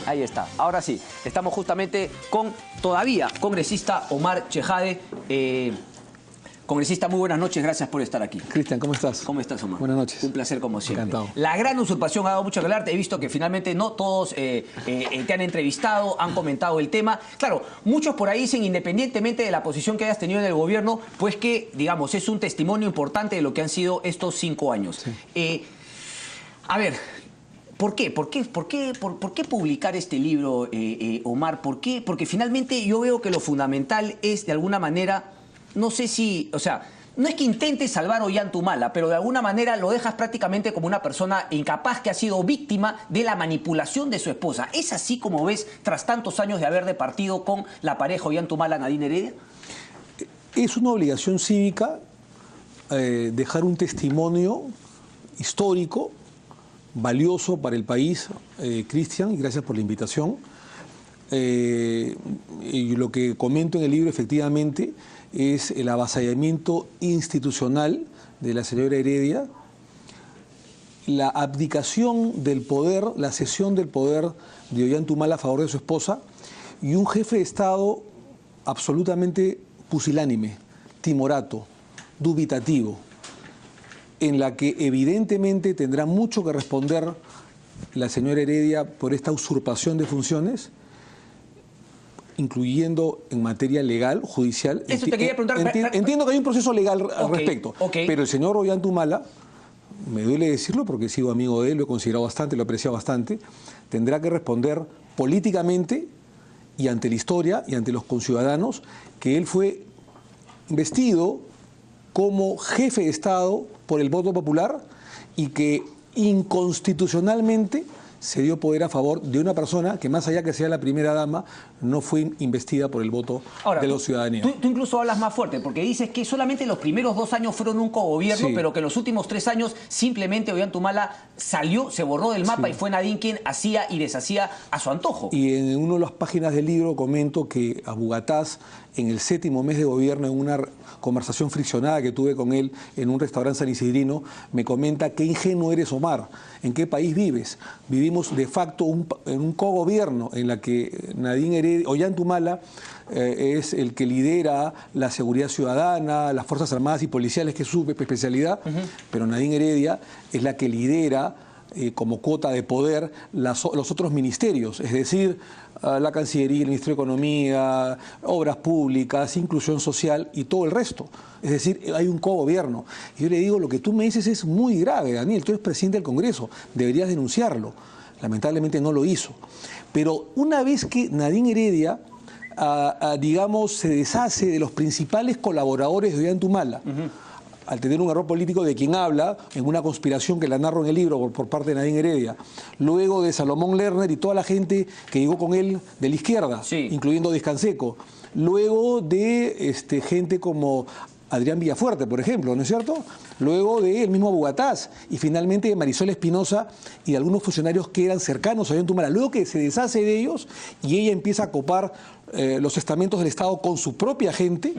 Ahí está. Ahora sí, estamos justamente con todavía congresista Omar Chejade. Congresista, muy buenas noches, gracias por estar aquí. Cristian, ¿cómo estás? ¿Cómo estás, Omar? Buenas noches. Un placer como siempre. Encantado. La gran usurpación ha dado mucho que hablar. He visto que finalmente no todos te han entrevistado, han comentado el tema. Claro, muchos por ahí dicen, independientemente de la posición que hayas tenido en el gobierno, pues que, digamos, es un testimonio importante de lo que han sido estos 5 años. Sí. A ver, ¿por qué? ¿Por qué publicar este libro, Omar? ¿Por qué? Porque finalmente yo veo que lo fundamental es, de alguna manera, no sé si, o sea, no es que intentes salvar a Ollantumala, pero de alguna manera lo dejas prácticamente como una persona incapaz que ha sido víctima de la manipulación de su esposa. ¿Es así como ves tras tantos años de haber departido con la pareja Ollantumala-Nadine Heredia? Es una obligación cívica dejar un testimonio histórico, valioso para el país, Cristian, y gracias por la invitación. Y lo que comento en el libro efectivamente es el avasallamiento institucional de la señora Heredia, la abdicación del poder, la cesión del poder de Ollantumala a favor de su esposa y un jefe de Estado absolutamente pusilánime, timorato, dubitativo, en la que evidentemente tendrá mucho que responder la señora Heredia por esta usurpación de funciones, incluyendo en materia legal, judicial. Eso te quería preguntar. Entiendo que hay un proceso legal al respecto, pero el señor Ollantumala, me duele decirlo porque he sido amigo de él, lo he considerado bastante, lo he apreciado bastante, tendrá que responder políticamente y ante la historia y ante los conciudadanos que él fue investido como jefe de Estado por el voto popular y que inconstitucionalmente se dio poder a favor de una persona que, más allá que sea la primera dama, no fue investida por el voto de los ciudadanos. Tú incluso hablas más fuerte, porque dices que solamente los primeros 2 años fueron un cogobierno, sí, pero que en los últimos 3 años simplemente Ollantumala salió, se borró del mapa, sí, y fue Nadine quien hacía y deshacía a su antojo. Y en una de las páginas del libro comento que a Bugatás, en el 7º mes de gobierno, en una conversación friccionada que tuve con él en un restaurante sanisidrino, me comenta: qué ingenuo eres, Omar, ¿en qué país vives? Vivimos de facto en un cogobierno en la que Nadine Heredia, Ollantumala es el que lidera la seguridad ciudadana, las Fuerzas Armadas y Policiales, que es su especialidad, pero Nadine Heredia es la que lidera como cuota de poder los otros ministerios, es decir, la Cancillería, el Ministerio de Economía, Obras Públicas, Inclusión Social y todo el resto. Es decir, hay un cogobierno. Y yo le digo, lo que tú me dices es muy grave, Daniel, tú eres presidente del Congreso, deberías denunciarlo. Lamentablemente no lo hizo. Pero una vez que Nadine Heredia, digamos, se deshace de los principales colaboradores de Ollantumala, al tener un error político de quien habla, en una conspiración que la narro en el libro por parte de Nadine Heredia, luego de Salomón Lerner y toda la gente que llegó con él de la izquierda, sí, incluyendo Descanseco, luego de gente como Adrián Villafuerte, por ejemplo, ¿no es cierto? Luego de el mismo Bugatás y finalmente de Marisol Espinosa y de algunos funcionarios que eran cercanos a Ollantumala. Luego que se deshace de ellos y ella empieza a copar los estamentos del Estado con su propia gente,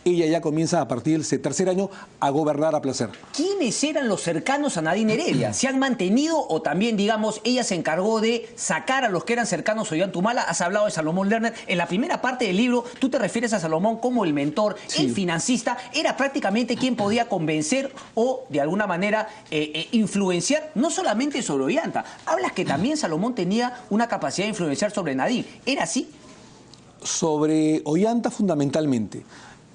ella ya comienza a partir del 3.er año a gobernar a placer. ¿Quiénes eran los cercanos a Nadine Heredia? ¿Se han mantenido o también, digamos, ella se encargó de sacar a los que eran cercanos a Ollantumala? Has hablado de Salomón Lerner. En la primera parte del libro tú te refieres a Salomón como el mentor, sí, el financista. Era prácticamente quien podía convencer o, de alguna manera, influenciar, no solamente sobre Ollanta. Hablas que también Salomón tenía una capacidad de influenciar sobre Nadine. ¿Era así? Sobre Ollanta fundamentalmente.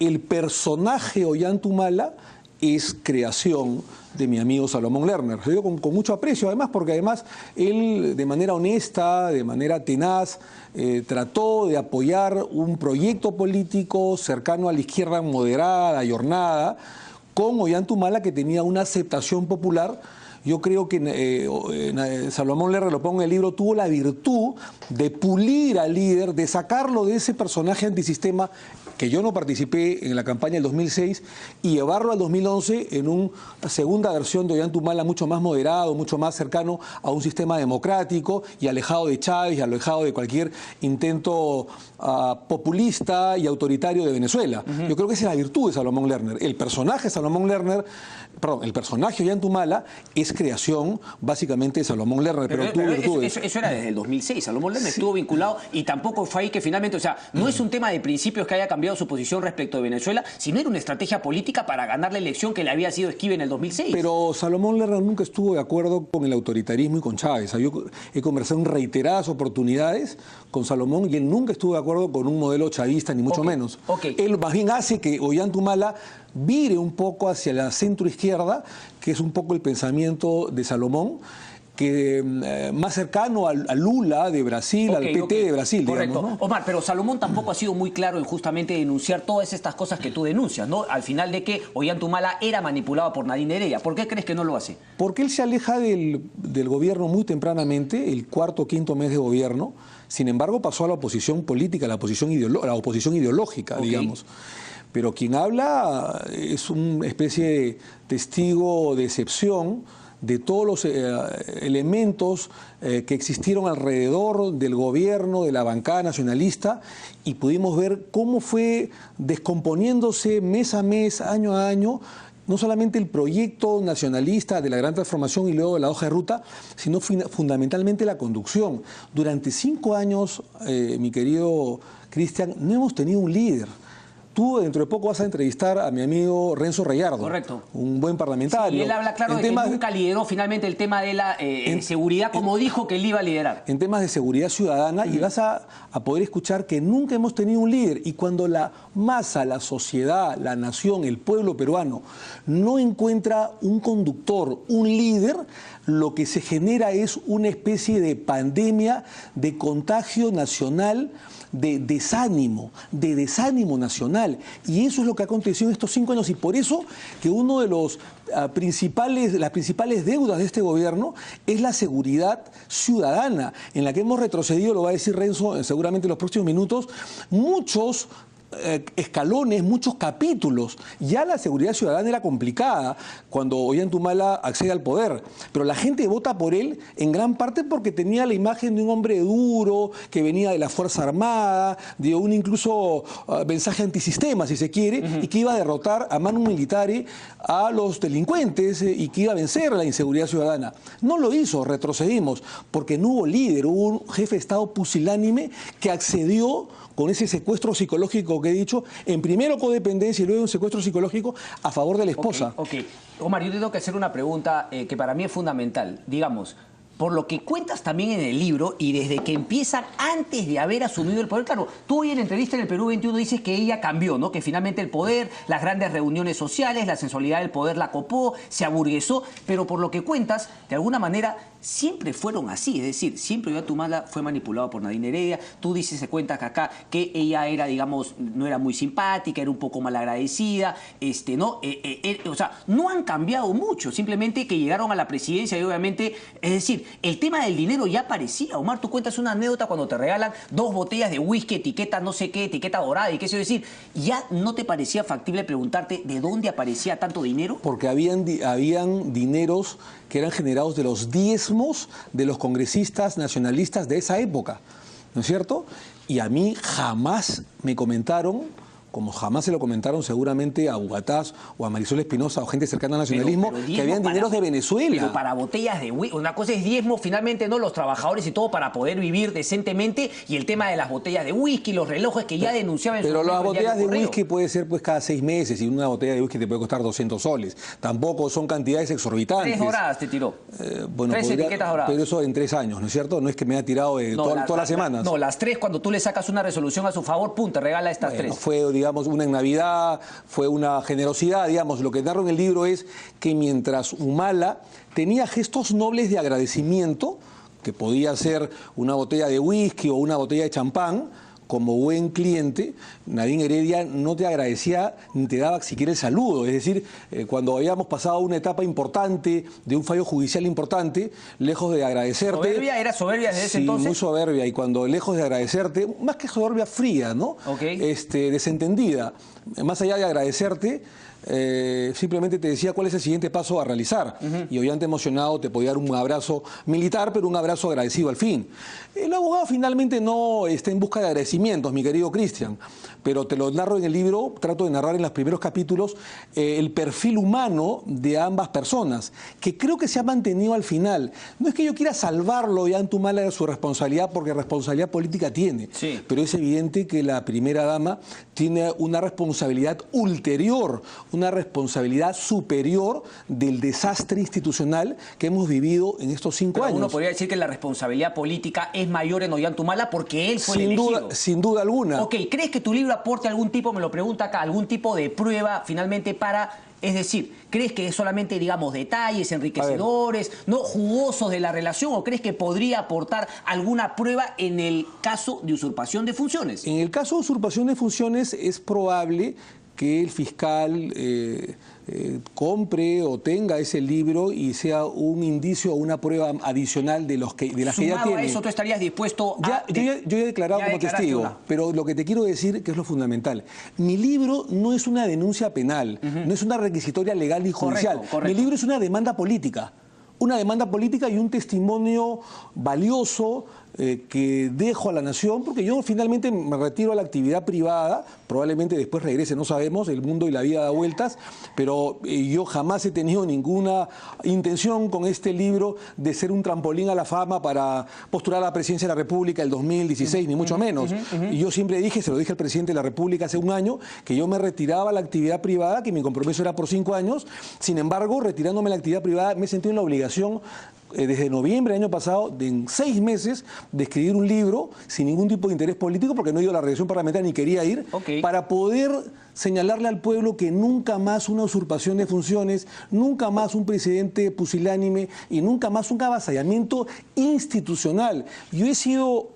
El personaje Ollantumala es creación de mi amigo Salomón Lerner. Lo digo con mucho aprecio, además, porque además él, de manera honesta, de manera tenaz, trató de apoyar un proyecto político cercano a la izquierda moderada, ayornada, con Ollantumala, que tenía una aceptación popular. Yo creo que Salomón Lerner, lo pongo en el libro, tuvo la virtud de pulir al líder, de sacarlo de ese personaje antisistema, que yo no participé en la campaña del 2006, y llevarlo al 2011 en una segunda versión de Ollantumala mucho más moderado, mucho más cercano a un sistema democrático y alejado de Chávez y alejado de cualquier intento populista y autoritario de Venezuela. Yo creo que esa es la virtud de Salomón Lerner. El personaje Salomón Lerner, perdón, el personaje Ollantumala es creación básicamente de Salomón Lerner, pero tuvo virtudes. Eso era desde el 2006. Salomón Lerner estuvo vinculado y tampoco fue ahí que finalmente, o sea, no es un tema de principios que haya cambiado su posición respecto de Venezuela, sino era una estrategia política para ganar la elección que le había sido esquiva en el 2006. Pero Salomón Lerner nunca estuvo de acuerdo con el autoritarismo y con Chávez. Yo he conversado en reiteradas oportunidades con Salomón y él nunca estuvo de acuerdo con un modelo chavista, ni mucho menos. Él más bien hace que Ollanta vire un poco hacia la centroizquierda, que es un poco el pensamiento de Salomón, que más cercano al Lula de Brasil, al PT de Brasil, correcto, digamos, ¿no? Omar, pero Salomón tampoco ha sido muy claro en justamente denunciar todas estas cosas que tú denuncias, ¿no? Al final de que Ollanta era manipulado por Nadine Heredia. ¿Por qué crees que no lo hace? Porque él se aleja del gobierno muy tempranamente, el cuarto o quinto mes de gobierno. Sin embargo, pasó a la oposición política, a la oposición ideológica, digamos. Pero quien habla es una especie de testigo de excepción de todos los elementos que existieron alrededor del gobierno, de la bancada nacionalista, y pudimos ver cómo fue descomponiéndose mes a mes, año a año, no solamente el proyecto nacionalista de la gran transformación y luego de la hoja de ruta, sino fundamentalmente la conducción. Durante 5 años, mi querido Cristian, no hemos tenido un líder. Tú dentro de poco vas a entrevistar a mi amigo Renzo Reyardo. Correcto. Un buen parlamentario. Sí, y él habla claro de que nunca lideró finalmente el tema de la seguridad como dijo que él iba a liderar. En temas de seguridad ciudadana, y vas a poder escuchar que nunca hemos tenido un líder. Y cuando la masa, la sociedad, la nación, el pueblo peruano no encuentra un conductor, un líder, lo que se genera es una especie de pandemia, de contagio nacional, de desánimo nacional. Y eso es lo que ha acontecido en estos 5 años, y por eso que uno de las principales deudas de este gobierno es la seguridad ciudadana, en la que hemos retrocedido, lo va a decir Renzo seguramente en los próximos minutos, muchos escalones, muchos capítulos. Ya la seguridad ciudadana era complicada cuando Ollanta accede al poder, pero la gente vota por él en gran parte porque tenía la imagen de un hombre duro, que venía de la Fuerza Armada, de un incluso mensaje antisistema, si se quiere, y que iba a derrotar a manu militari a los delincuentes y que iba a vencer la inseguridad ciudadana. No lo hizo, retrocedimos, porque no hubo líder, hubo un jefe de Estado pusilánime que accedió con ese secuestro psicológico que he dicho, en primero codependencia y luego un secuestro psicológico a favor de la esposa. Omar, yo tengo que hacer una pregunta que para mí es fundamental. Digamos, por lo que cuentas también en el libro y desde que empiezan antes de haber asumido el poder, claro, tú hoy en la entrevista en el Perú 21 dices que ella cambió, ¿no? Que finalmente el poder, las grandes reuniones sociales, la sensualidad del poder la copó, se aburguesó, pero por lo que cuentas, de alguna manera siempre fueron así, es decir, siempre Ollanta fue manipulado por Nadine Heredia. Tú dices, se cuenta acá que ella era, digamos, no era muy simpática, era un poco malagradecida, ¿no? O sea, no han cambiado mucho, simplemente que llegaron a la presidencia y obviamente, es decir, el tema del dinero ya aparecía. Omar, tú cuentas una anécdota cuando te regalan 2 botellas de whisky, etiqueta no sé qué, etiqueta dorada y qué sé yo decir. ¿Ya no te parecía factible preguntarte de dónde aparecía tanto dinero? Porque habían dineros que eran generados de los diezmos de los congresistas nacionalistas de esa época, ¿no es cierto? Y a mí jamás me comentaron, como jamás se lo comentaron seguramente a Bugatás o a Marisol Espinosa o gente cercana al nacionalismo, que habían dineros de Venezuela. Pero para botellas de whisky, una cosa es diezmo, finalmente, ¿no? Los trabajadores y todo para poder vivir decentemente, y el tema de las botellas de whisky, los relojes que ya denunciaban en su momento. Pero las botellas de whisky puede ser pues cada 6 meses, y una botella de whisky te puede costar 200 soles. Tampoco son cantidades exorbitantes. 3 doradas te tiró. Bueno, 3 etiquetas doradas. Pero eso en 3 años, ¿no es cierto? No es que me ha tirado todas las semanas. No, las 3, cuando tú le sacas una resolución a su favor, pum, te regala estas 3. Fue, digamos, una en Navidad, fue una generosidad, digamos. Lo que narro en el libro es que mientras Humala tenía gestos nobles de agradecimiento, que podía ser una botella de whisky o una botella de champán, como buen cliente, Nadine Heredia no te agradecía ni te daba siquiera el saludo. Es decir, cuando habíamos pasado una etapa importante, de un fallo judicial importante, lejos de agradecerte... ¿Soberbia? ¿Era soberbia desde ese entonces? Sí, muy soberbia. Y cuando lejos de agradecerte, más que soberbia, fría, ¿no? Desentendida. Más allá de agradecerte, simplemente te decía cuál es el siguiente paso a realizar. Y Ollanta, emocionado, te podía dar un abrazo militar, pero un abrazo agradecido al fin. El abogado finalmente no está en busca de agradecimientos, mi querido Cristian, pero te lo narro en el libro, trato de narrar en los primeros capítulos el perfil humano de ambas personas, que creo que se ha mantenido al final. No es que yo quiera salvarlo, Ollanta Humala, de su responsabilidad, porque responsabilidad política tiene, sí, pero es evidente que la primera dama tiene una responsabilidad ulterior, una responsabilidad superior del desastre institucional que hemos vivido en estos 5 años. Uno podría decir que la responsabilidad política es mayor en Ollanta Humala porque él fue el elegido. Sin duda alguna. Ok, ¿crees que tu libro aporte algún tipo, me lo pregunta acá, algún tipo de prueba finalmente para... Es decir, ¿crees que es solamente, digamos, detalles enriquecedores, no jugosos de la relación, o crees que podría aportar alguna prueba en el caso de usurpación de funciones? En el caso de usurpación de funciones es probable que el fiscal compre o tenga ese libro y sea un indicio o una prueba adicional de las que ya tiene. Sumado a eso, ¿tú estarías dispuesto a...? Yo ya he declarado como testigo, pero lo que te quiero decir, que es lo fundamental, mi libro no es una denuncia penal, no es una requisitoria legal y judicial. Correcto. Mi libro es una demanda política. Una demanda política y un testimonio valioso que dejo a la nación, porque yo finalmente me retiro a la actividad privada, probablemente después regrese, no sabemos, el mundo y la vida da vueltas, pero yo jamás he tenido ninguna intención con este libro de ser un trampolín a la fama para postular a la presidencia de la República el 2016, ni mucho menos. Y yo siempre dije, se lo dije al presidente de la República hace un año, que yo me retiraba a la actividad privada, que mi compromiso era por 5 años, sin embargo, retirándome a la actividad privada, me sentí en la obligación desde noviembre del año pasado, en 6 meses, de escribir un libro sin ningún tipo de interés político, porque no he ido a la redacción parlamentaria ni quería ir, para poder señalarle al pueblo que nunca más una usurpación de funciones, nunca más un presidente pusilánime y nunca más un avasallamiento institucional. Yo he sido,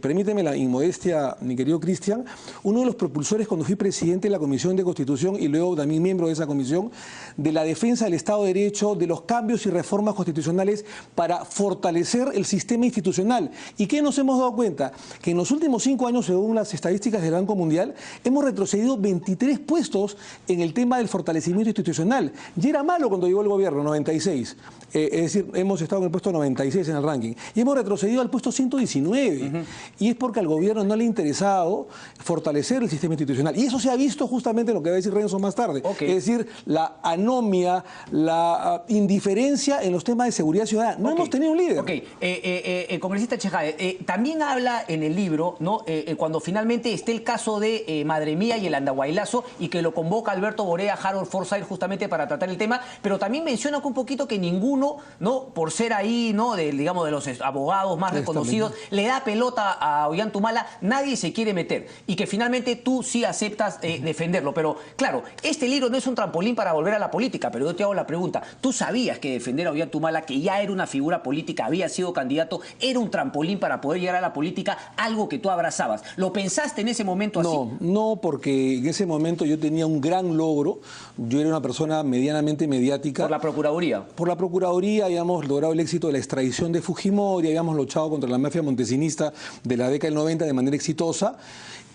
permíteme la inmodestia, mi querido Cristian, uno de los propulsores cuando fui presidente de la Comisión de Constitución y luego también miembro de esa comisión, de la defensa del Estado de Derecho, de los cambios y reformas constitucionales para fortalecer el sistema institucional. ¿Y qué nos hemos dado cuenta? Que en los últimos 5 años, según las estadísticas del Banco Mundial, hemos retrocedido 23 puestos en el tema del fortalecimiento institucional. Ya era malo cuando llegó el gobierno, 96. Es decir, hemos estado en el puesto 96 en el ranking. Y hemos retrocedido al puesto 119. Y es porque al gobierno no le ha interesado fortalecer el sistema institucional. Y eso se ha visto justamente en lo que va a decir Renzo más tarde. Es decir, la anomia, la indiferencia en los temas de seguridad ciudadana. No hemos tenido un líder. Congresista Chejade, también habla en el libro, ¿no? Cuando finalmente esté el caso de Madre Mía y el Andahuaylazo, y que lo convoca Alberto Borea, Harold Forsyth, justamente para tratar el tema, pero también menciona un poquito que ninguno, ¿no? Por ser ahí, ¿no? Digamos, de los abogados más reconocidos, le da pelota a Ollanta Humala, nadie se quiere meter, y que finalmente tú sí aceptas defenderlo. Pero claro, este libro no es un trampolín para volver a la política, pero yo te hago la pregunta, ¿tú sabías que defender a Ollanta Humala, que ya era una figura política, había sido candidato, era un trampolín para poder llegar a la política, algo que tú abrazabas? ¿Lo pensaste en ese momento así? No, porque en ese momento yo tenía un gran logro. Yo era una persona medianamente mediática. ¿Por la Procuraduría? Por la Procuraduría habíamos logrado el éxito de la extradición de Fujimori, habíamos luchado contra la mafia montesinista de la década del 90 de manera exitosa.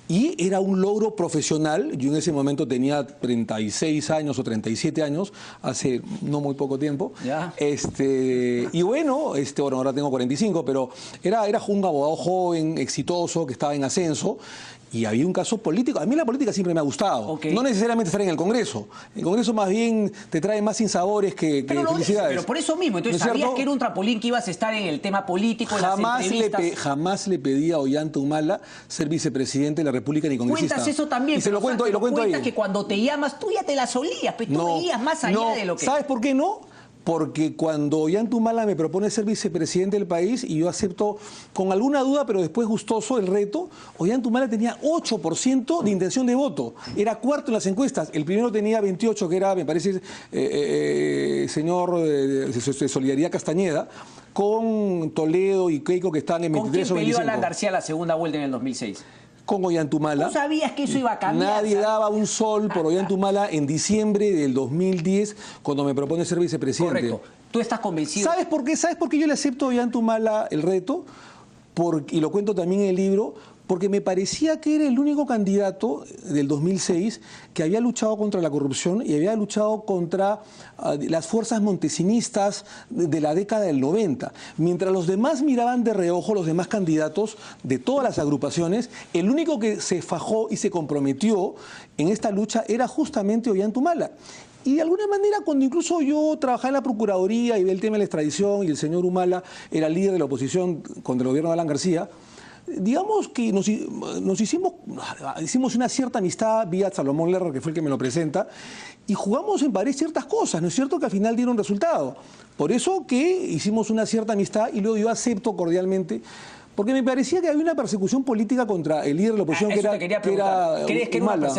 Y era un logro profesional. Yo en ese momento tenía 36 años o 37 años, hace no muy poco tiempo. Y bueno, ahora tengo 45, pero era un abogado joven, exitoso, que estaba en ascenso. Y había un caso político. A mí la política siempre me ha gustado. No necesariamente estar en el Congreso. El Congreso más bien te trae más sinsabores que felicidades. Pero por eso mismo. Entonces, ¿sabías que era un trampolín, que ibas a estar en el tema político, en las entrevistas? Jamás le pedí a Ollanta Humala ser vicepresidente de la República ni congresista. Cuentas eso también. Y se lo cuento, y lo cuento ahí. Que cuando te llamas, tú ya te la solías, pero tú veías más allá de lo que... ¿Sabes por qué no? Porque cuando Ollanta Humala me propone ser vicepresidente del país y yo acepto con alguna duda, pero después gustoso el reto, Ollanta Humala tenía 8% de intención de voto. Era cuarto en las encuestas. El primero tenía 28, que era, me parece, señor de Solidaridad Castañeda, con Toledo y Keiko, que están en 23 o 25. ¿Con quién peleó Alan García la segunda vuelta en el 2006? Con Ollanta Humala. ¿Tú sabías que eso iba a cambiar? Nadie daba un sol por Ollanta Humala en diciembre del 2010, cuando me propone ser vicepresidente. Correcto. ¿Tú estás convencido? ¿Sabes por qué? ¿Sabes por qué yo le acepto a Ollanta Humala el reto? Y lo cuento también en el libro, porque me parecía que era el único candidato del 2006 que había luchado contra la corrupción y había luchado contra las fuerzas montesinistas de la década del 90. Mientras los demás miraban de reojo, los demás candidatos de todas las agrupaciones, el único que se fajó y se comprometió en esta lucha era justamente Ollanta. Y de alguna manera, cuando incluso yo trabajaba en la Procuraduría y veía el tema de la extradición y el señor Humala era líder de la oposición contra el gobierno de Alan García, digamos que hicimos una cierta amistad vía Salomón Lerner, que fue el que me lo presenta, y jugamos en París ciertas cosas, ¿no es cierto?, que al final dieron resultado. Por eso que hicimos una cierta amistad y luego yo acepto cordialmente, porque me parecía que había una persecución política contra el líder de la oposición que era ¿Crees que Humala.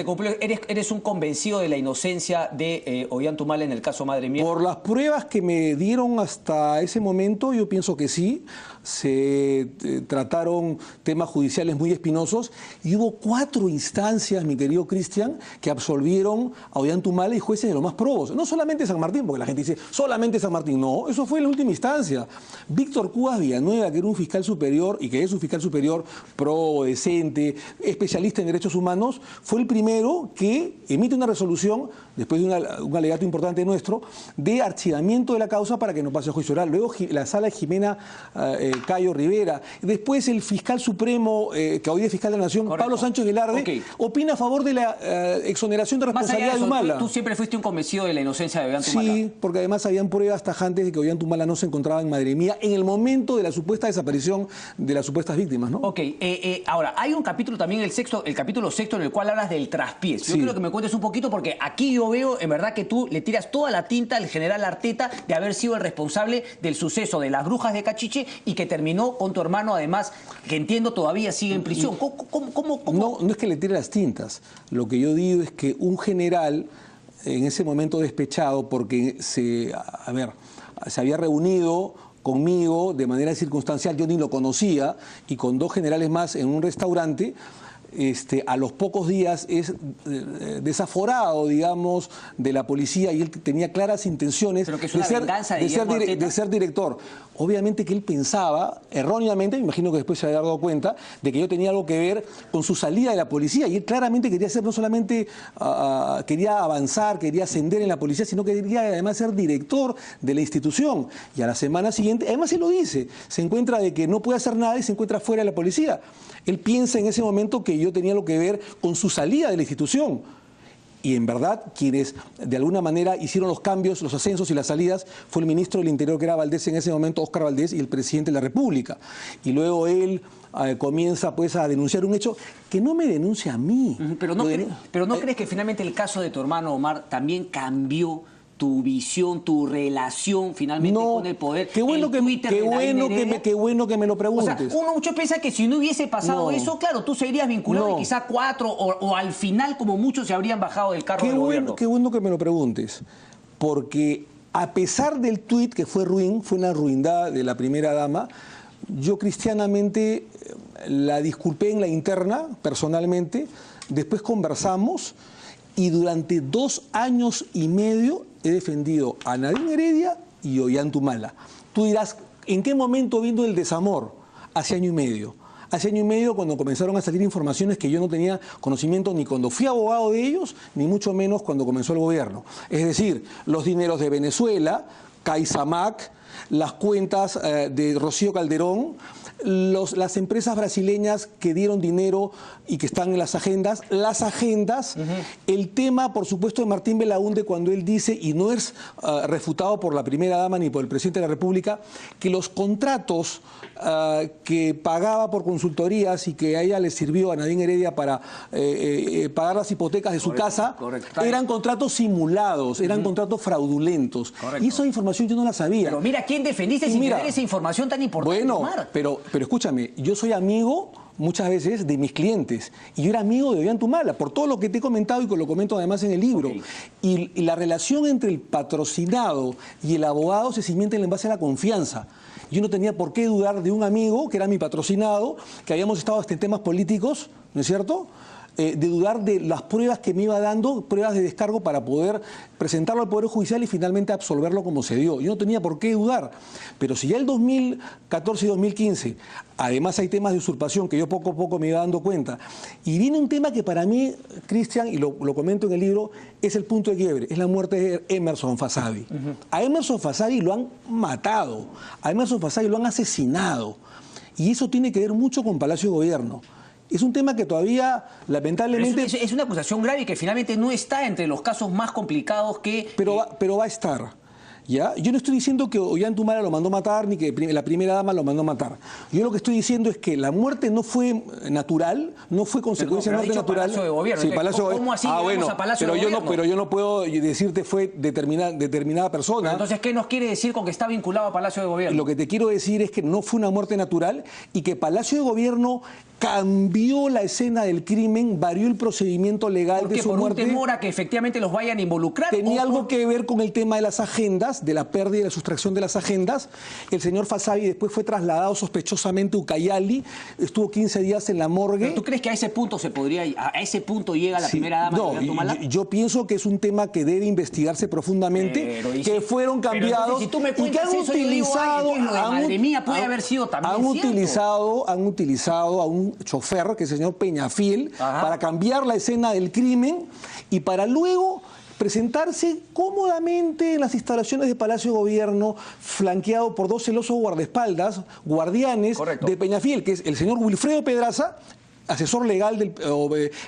eres un convencido de la inocencia de Ollanta Humala en el caso Madre Mía? Por las pruebas que me dieron hasta ese momento, yo pienso que sí. Se trataron temas judiciales muy espinosos y hubo 4 instancias, mi querido Cristian, que absolvieron a Ollanta Humala y jueces de los más probos. No solamente San Martín, porque la gente dice, solamente San Martín. No, eso fue en la última instancia. Víctor Cubas Villanueva, que era un fiscal superior y que es un fiscal superior probo, decente, especialista en derechos humanos, fue el primero que emite una resolución, después de un alegato importante nuestro, de archivamiento de la causa para que no pase a juicio oral. Luego la sala de Jimena Cayo Rivera. Después el fiscal supremo, que hoy es fiscal de la Nación, correcto, Pablo Sánchez Velarde, opina a favor de la exoneración de responsabilidad de Humala. ¿Tú siempre fuiste un convencido de la inocencia de Ollanta Humala? Sí, porque además habían pruebas tajantes de que Ollanta Humala no se encontraba en Madre Mía en el momento de la supuesta desaparición de las supuestas víctimas, ¿no? Ok, ahora, hay un capítulo también, el capítulo 6, en el cual hablas del traspiés. Yo quiero que me cuentes un poquito, porque aquí yo veo, en verdad, que tú le tiras toda la tinta al general Arteta de haber sido el responsable del suceso de las brujas de Cachiche y que terminó con tu hermano, además, que entiendo todavía sigue en prisión. ¿Cómo? No es que le tire las tintas. Lo que yo digo es que un general, en ese momento despechado, porque se había reunido conmigo de manera circunstancial, yo ni lo conocía, y con 2 generales más en un restaurante, a los pocos días es desaforado, digamos, de la policía, y él tenía claras intenciones de ser director. Obviamente que él pensaba, erróneamente, me imagino que después se había dado cuenta, de que yo tenía algo que ver con su salida de la policía, y él claramente quería ser, no solamente quería avanzar, quería ascender en la policía, sino que quería además ser director de la institución. Y a la semana siguiente, además él lo dice, se encuentra de que no puede hacer nada y se encuentra fuera de la policía. Él piensa en ese momento que yo tenía algo que ver con su salida de la institución. Y en verdad, quienes de alguna manera hicieron los cambios, los ascensos y las salidas, fue el ministro del Interior, que era Valdés en ese momento, Óscar Valdés, y el presidente de la República. Y luego él comienza pues a denunciar un hecho que no me denuncia a mí. Pero no crees que finalmente el caso de tu hermano Omar también cambió tu visión, tu relación finalmente con el poder? Qué bueno que me lo preguntes. O sea, muchos piensan que si no hubiese pasado eso, claro, tú serías vinculado y quizá 4 o al final, como muchos, se habrían bajado del carro del gobierno. Qué bueno que me lo preguntes, porque a pesar del tuit que fue una ruindad de la primera dama, yo cristianamente la disculpé en la interna, personalmente, después conversamos y durante 2 años y medio he defendido a Nadine Heredia y Ollanta Humala. Tú dirás, ¿en qué momento vino el desamor? Hace año y medio. Hace año y medio, cuando comenzaron a salir informaciones que yo no tenía conocimiento ni cuando fui abogado de ellos, ni mucho menos cuando comenzó el gobierno. Es decir, los dineros de Venezuela, CaixaMac, las cuentas de Rocío Calderón, las empresas brasileñas que dieron dinero y que están en las agendas, el tema, por supuesto, de Martín Belaúnde, cuando él dice, y no es refutado por la primera dama ni por el presidente de la República, que los contratos que pagaba por consultorías y que a ella le sirvió a Nadine Heredia para pagar las hipotecas de su casa, eran contratos simulados, eran contratos fraudulentos. Y esa información yo no la sabía. Pero mira, ¿quién defendiste sin tener esa información tan importante? Bueno, pero escúchame, yo soy amigo muchas veces de mis clientes, y yo era amigo de Ollanta Humala, por todo lo que te he comentado y que lo comento además en el libro. Y la relación entre el patrocinado y el abogado se cimienta en base a la confianza. Yo no tenía por qué dudar de un amigo que era mi patrocinado, que habíamos estado hasta en temas políticos, ¿no es cierto?, de dudar de las pruebas que me iba dando, pruebas de descargo para poder presentarlo al Poder Judicial y finalmente absolverlo como se dio. Yo no tenía por qué dudar. Pero si ya el 2014 y 2015, además hay temas de usurpación que yo poco a poco me iba dando cuenta, y viene un tema que para mí, Cristian, y lo comento en el libro, es el punto de quiebre, es la muerte de Emerson Fasabi. A Emerson Fasabi lo han matado, a Emerson Fasabi lo han asesinado, y eso tiene que ver mucho con Palacio de Gobierno. Es un tema que todavía, lamentablemente... Es una acusación grave y que finalmente no está entre los casos más complicados que... Pero va a estar. ¿Ya? Yo no estoy diciendo que Ollantumala lo mandó matar ni que la primera dama lo mandó matar. Yo lo que estoy diciendo es que la muerte no fue natural, no fue consecuencia de muerte natural. Palacio de Gobierno. Sí, Palacio ¿Cómo así llegamos a Palacio de Gobierno? Pero yo no puedo decirte fue determinada persona. Pero entonces, ¿qué nos quiere decir con que está vinculado a Palacio de Gobierno? Lo que te quiero decir es que no fue una muerte natural y que Palacio de Gobierno cambió la escena del crimen, varió el procedimiento legal de su muerte. ¿Por un temor a que efectivamente los vayan a involucrar? Tenía algo que ver con el tema de las agendas, de la pérdida y la sustracción de las agendas. El señor Fasabi después fue trasladado sospechosamente a Ucayali, estuvo 15 días en la morgue. ¿Pero tú crees que a ese punto a ese punto llega la primera dama? No, yo pienso que es un tema que debe investigarse profundamente, que fueron cambiados si tú me y que han eso, utilizado, madre mía, puede haber sido también han utilizado a un chofer, que es el señor Peñafiel, para cambiar la escena del crimen y para luego presentarse cómodamente en las instalaciones de Palacio de Gobierno, flanqueado por dos celosos guardaespaldas, guardianes de Peñafiel, que es el señor Wilfredo Pedraza, asesor legal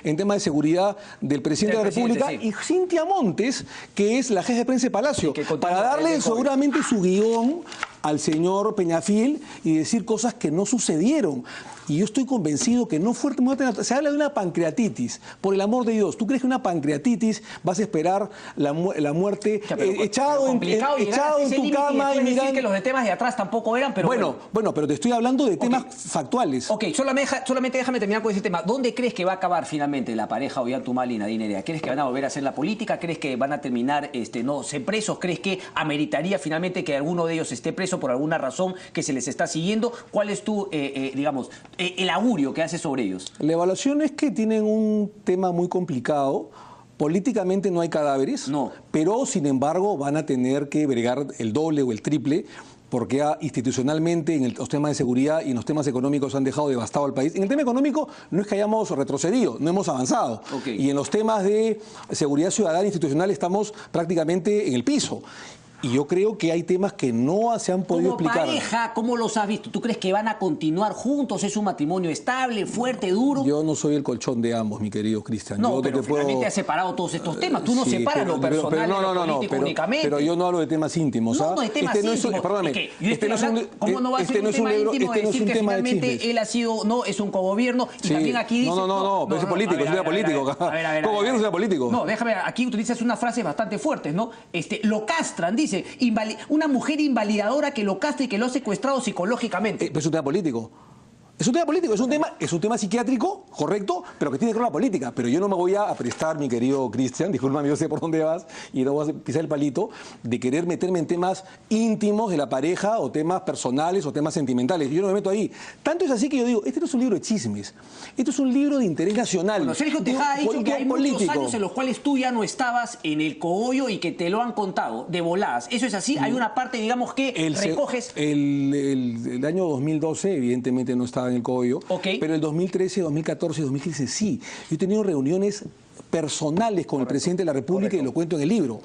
en tema de seguridad del presidente de la República, y Cintia Montes, que es la jefa de prensa de Palacio, para darle seguramente su guión al señor Peñafiel y decir cosas que no sucedieron. Y yo estoy convencido que no fue muerte natural. Se habla de una pancreatitis. Por el amor de Dios, ¿tú crees que una pancreatitis vas a esperar la muerte echado en tu cama y mirando? Que los de temas de atrás tampoco eran, pero bueno, pero te estoy hablando de temas factuales. Ok, solamente déjame terminar con ese tema. ¿Dónde crees que va a acabar finalmente la pareja Ollantumala y Nadine Heredia? ¿Crees que van a volver a hacer la política? ¿Crees que van a terminar no ser presos? ¿Crees que ameritaría finalmente que alguno de ellos esté preso por alguna razón que se les está siguiendo? ¿Cuál es tu, digamos, el augurio que hace sobre ellos? La evaluación es que tienen un tema muy complicado. Políticamente no hay cadáveres, pero sin embargo van a tener que bregar el doble o el triple, porque institucionalmente en los temas de seguridad y en los temas económicos han dejado devastado al país. En el tema económico no es que hayamos retrocedido, no hemos avanzado. Y en los temas de seguridad ciudadana institucional estamos prácticamente en el piso. Y yo creo que hay temas que no se han podido explicar. Como pareja, ¿cómo los has visto? ¿Tú crees que van a continuar juntos? ¿Es un matrimonio estable, fuerte, duro? Yo no soy el colchón de ambos, mi querido Cristian. No, pero finalmente has separado todos estos temas. Tú no separas lo personal de lo político únicamente. Pero yo no hablo de temas íntimos. No, de temas íntimos. Perdóname. ¿Cómo no va a ser un tema íntimo de decir que finalmente él ha sido, es un cogobierno? Y también aquí dice... No, pero es político, es político. Cogobierno es político. No, déjame, aquí utilizas unas frases bastante fuertes, ¿no? Lo castran, dice, una mujer invalidadora que lo castra y que lo ha secuestrado psicológicamente. Pero es un tema político. Es un tema político, es un tema psiquiátrico, correcto, pero que tiene que ver con la política. Pero yo no me voy a prestar, mi querido Cristian, discúlpame, yo sé por dónde vas y no voy a pisar el palito, de querer meterme en temas íntimos de la pareja o temas personales o temas sentimentales. Yo no me meto ahí. Tanto es así que yo digo, este no es un libro de chismes, esto es un libro de interés nacional. Bueno, Sergio Tejada ha dicho que hay muchos años en los cuales tú ya no estabas en el cogollo y que te lo han contado de voladas. ¿Eso es así? Hay una parte, digamos, que recoges... El año 2012, evidentemente no estaba en el cogollo, pero el 2013, 2014, 2015 sí. Yo he tenido reuniones personales con el presidente de la República y lo cuento en el libro.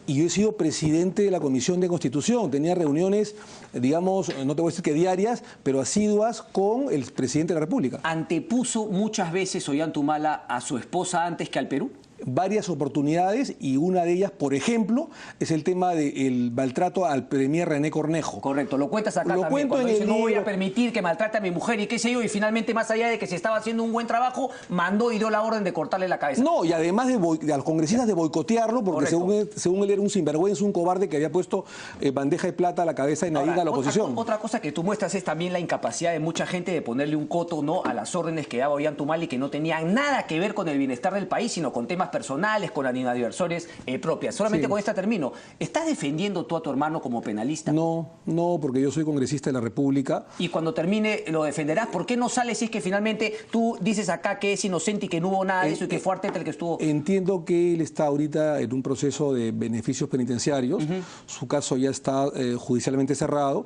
Y yo he sido presidente de la Comisión de Constitución. Tenía reuniones, digamos, no te voy a decir que diarias, pero asiduas con el presidente de la República. ¿Antepuso muchas veces Ollantumala a su esposa antes que al Perú? Varias oportunidades y una de ellas, por ejemplo, es el tema del maltrato al premier René Cornejo. Correcto, lo cuentas acá también. Cuando dice, no voy a permitir que maltrate a mi mujer y qué sé yo, y finalmente, más allá de que se estaba haciendo un buen trabajo, mandó y dio la orden de cortarle la cabeza. No, y además de a los congresistas de boicotearlo, porque según él era un sinvergüenza, un cobarde que había puesto bandeja de plata a la cabeza de Nadine a la oposición. Otra cosa que tú muestras es también la incapacidad de mucha gente de ponerle un coto a las órdenes que daba Ollantumala y que no tenían nada que ver con el bienestar del país, sino con temas personales, con animadversores propias. Solamente Sí. con esta termino. ¿Estás defendiendo tú a tu hermano como penalista? No, no, porque yo soy congresista de la República. Y cuando termine lo defenderás. ¿Por qué no sales si es que finalmente tú dices acá que es inocente y que no hubo nada de eso y que fue Arteta el que estuvo? Entiendo que él está ahorita en un proceso de beneficios penitenciarios. Su caso ya está judicialmente cerrado.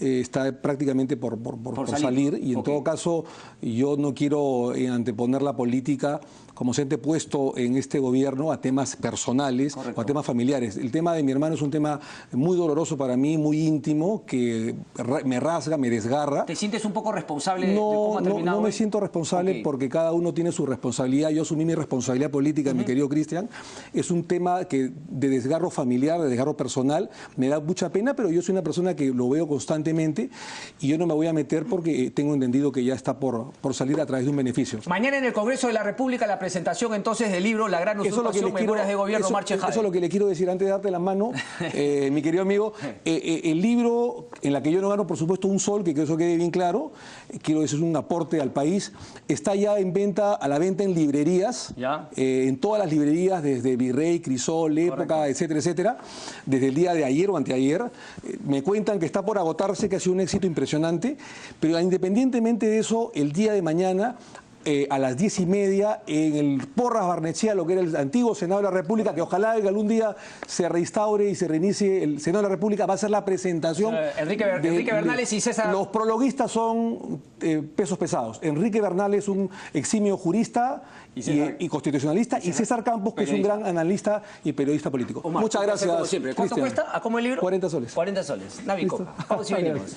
Está prácticamente por salir. Y en todo caso, yo no quiero anteponer la política como se ha antepuesto en este gobierno a temas personales o a temas familiares. El tema de mi hermano es un tema muy doloroso para mí, muy íntimo, que me rasga, me desgarra. ¿Te sientes un poco responsable de cómo ha terminado? No me siento responsable porque cada uno tiene su responsabilidad. Yo asumí mi responsabilidad política, mi querido Cristian. Es un tema que de desgarro familiar, de desgarro personal, me da mucha pena, pero yo soy una persona que lo veo constantemente y yo no me voy a meter porque tengo entendido que ya está por salir a través de un beneficio. Mañana en el Congreso de la República la presentación entonces del libro La Gran Usurpación, Memorias de Gobierno, Marche Jade. Eso es lo que le quiero decir antes de darte la mano, mi querido amigo. El libro, en la que yo no gano, por supuesto, un sol, que eso quede bien claro, quiero decir, es un aporte al país, está ya a la venta en librerías, en todas las librerías, desde Virrey, Crisol, Época, etcétera, etcétera, desde el día de ayer o anteayer. Me cuentan que está por agotarse, que ha sido un éxito impresionante, pero independientemente de eso, el día de mañana, a las 10:30 en el Porras Barnechea, lo que era el antiguo Senado de la República, que ojalá algún día se reinstaure y se reinicie el Senado de la República, va a ser la presentación. Enrique Bernales y César. Los prologuistas son pesos pesados. Enrique Bernales, un eximio jurista y constitucionalista, y César Campos, que es un gran analista y periodista político. Omar, muchas gracias. Como siempre. ¿Cuánto Cristian. cuesta? ¿A cómo el libro? 40 soles. 40 soles. Navi Coca. Vamos y venimos.